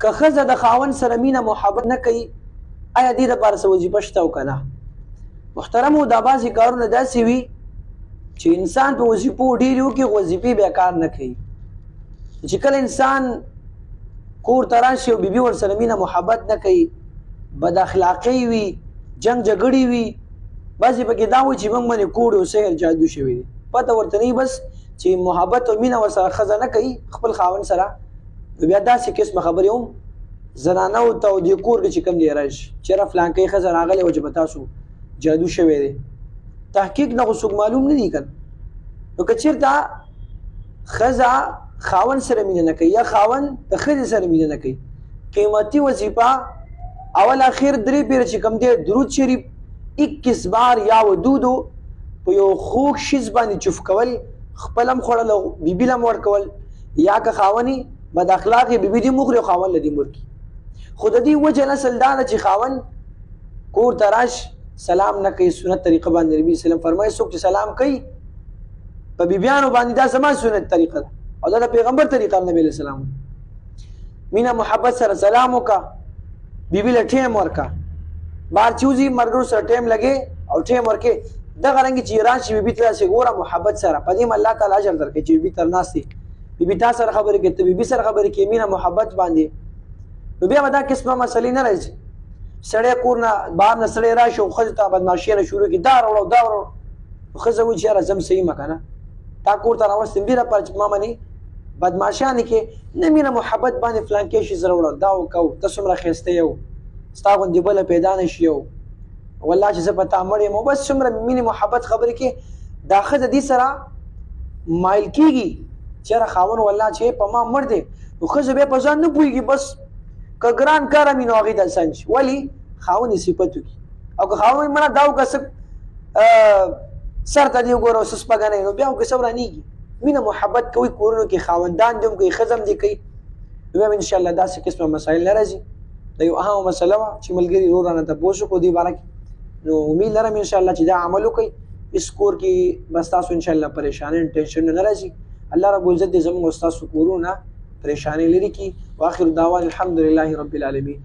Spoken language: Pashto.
که ښځه د خاوند سره مینه محبت نه کوي آیا دې دپاره څه وظیفه شته او که نه؟ محترمو دا بعضې کارونه داسې وي چې انسان په وظیفو ډېرې وکړي خو وظیفې بیا کار نه کوي. چې کله انسان کور ته راشي او بیبي ورسره مینه محبت نه کوي، بد اخلاقۍ وي، جنګ جګړې وي، بعضې پکې دا وایي چې موږ باندې کوډ او سحر جادو شوی دی. پته ورته نه بس چې محبت او مینه ورسره ښځه نه کوي خپل خاوند سره، نو بیا داسې قسمه خبرې هم زنانو ته او دې کور کې چې کوم دی راشي چې یاره فلانکۍ ښځه راغلې وه چې په تاسو جادو شوی دی. تحقیق نه خو څوک معلوم نه دي که نو که چېرته ښځه خاوند سره مینه نه کوي یا خاوند د ښځې سره مینه نه کوي، قیمتي وظیفه اول اخر درې پیره چې کوم دی درود شریف 21 بار یا ودودو په یو خوږ شیز باندې چوف کول، خپل هم خوړل او بیبي له هم ورکول، یا که خاوني بد اخلاقې بیبي دې مخوري او خاوند له دې مرکي. خو د دې وجه نسل دا ده چې خاوند کور ته راش سلام نه کوي. سنت طریقه باندې نبي وسلم فرمایي څوک چې سلام کوي په بیبیانو باندې دا زما سنت طریقه ده او دا د پیغمبر طریقه نبی علیه السلام. مینه محبت سره سلام وکړه، بیبي له ټیم ورکړه، بار چې وځي ملګرو سره ټیم لګې او ټیم ورکې. دغه رنګې چې راشي بیبي ته داسې ګوره محبت سره، په دې الله تعالی اجر درکوي چې بیبي تر ناستې بیبي تا سره خبرې کوي، ته بیبي سره خبرې کوې مینه محبت باندې، نو بیا به دا قسمه مسلې نه راځي. سړی کور نه بهر نه سړی راشي او ښځې ته بدماشیانه شروع کړي، دا راوړه دا راوړه، نو ښځه وایي چې یاره زه هم صحیح یم که نه، تا کور ته راوستم دې لپاره چې ما باندې بدماشیانې کې نه مینه محبت باندې فلانکې شي زه راوړه دا وکړه، ته څومره ښایسته یې و، ستا غوندې بله پیدا نه شي و، والله چې زه په تا مړ یم او بس څومره مینې محبت خبرې کې دا ښځه دې سره مایل کېږي چې یاره خاوند والله چې په ما مړ دی، نو ښځه بیا په ځان نه پوهېږي، بس که ګران کار هم وي نو هغې ته اسان شي. ولې خاوند یې صفت وکړي، او که خاوند وایي مړه دا وکړه څه سر ته دې وګوره او څه سپږه نه نو بیا وکړې څه ورانېږي. مینه محبت کوئ کورونو کې، خاوندان دې هم کوي ښځه هم دې کوي، نو بیا به انشاءالله داسې قسمه مسایل نه راځي. دا یو اهمه مسله وه چې ملګري ورور رانه تپوس وکړو دې باره کې، نو امید لرم انشاءالله چې دا عمل وکړئ، اس کور کې بس تاسو انشاءالله پریشانۍ ټینشن نه راځي. الله رب العزت دې زموږ او ستاسو کورونه پریشانۍ لرې کړي. واخر دعوانا الحمدلله رب العالمین.